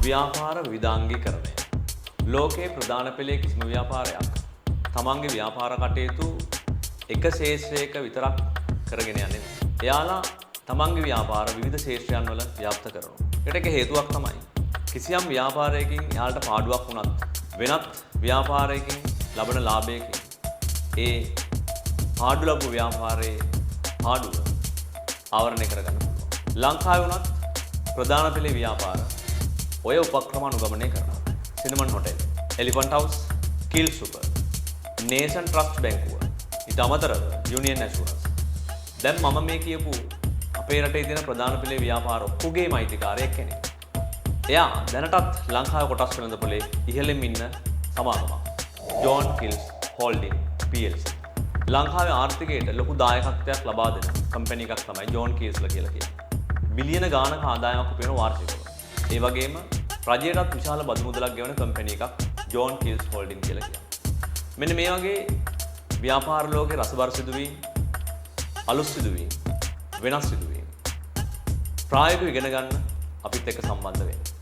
ව්‍යාපාර විවිධාංගීකරණය. ලෝකයේ ප්‍රධාන පෙළේ කිසිම ව්‍යාපාරයක් තමන්ගේ ව්‍යාපාර කටයුතු එක ශේෂ්ත්‍රයක විතරක් කරගෙන යන්නේ නැහැ. එයාලා තමන්ගේ ව්‍යාපාර විවිධ ශේෂ්ත්‍රයන් වල ව්‍යාප්ත කරනවා. ඒකට එක හේතුවක් තමයි කිසියම් ව්‍යාපාරයකින් එයාලට පාඩුවක් වුණත් වෙනත් ව්‍යාපාරයකින් ලබන ලාභයකින් ඒ පාඩු ලැබු ව්‍යාපාරයේ පාඩුව ආවරණය කරගන්න පුළුවන්. ලංකාවේ වුණත් ප්‍රධාන පෙළේ ව්‍යාපාර ඔය උපක්‍රම අනුගමනය කරනවා. සිනමන් හොටෙල්, එලිෆන්ට් හවුස්, කිල් සුපර්, නේෂන් ට්‍රස්ට් බැංකුව, ඊට අමතරව යුනියන් ඇෂුරන්ස්. දැන් මම මේ කියපු අපේ රටේ තියෙන ප්‍රධාන පෙළේ ව්‍යාපාර ඔක්කොගේම අයිතිකාරයෙක් කෙනෙක්. එයා දැනටත් ලංකාවේ කොටස් වෙළඳපොලේ ඉහළින් ඉන්න සමාගමක්. John Keells Holdings PLC. ලංකාවේ ආර්ථිකයට ලොකු දායකත්වයක් ලබා දෙන කම්පැනි එකක් තමයි ජෝන් කීස්ලා කියලා කියන්නේ. බිලියන ගාණක ආදායමක් උපයන වාර්ෂිකව. ඒ වගේම රජයටත් විශාල බදු මුදලක් ගෙවන කම්පැනි එකක් ජෝන් කීල්ස් හෝල්ඩින් කියලා කියන්නේ. මෙන්න මේ වගේ ව්‍යාපාර ලෝකේ රසබර සිදුවීම්, අලුත් සිදුවීම්, වෙනස් සිදුවීම් ප්‍රායෝගිකව ඉගෙන ගන්න අපිත් එක්ක සම්බන්ධ වෙන්න.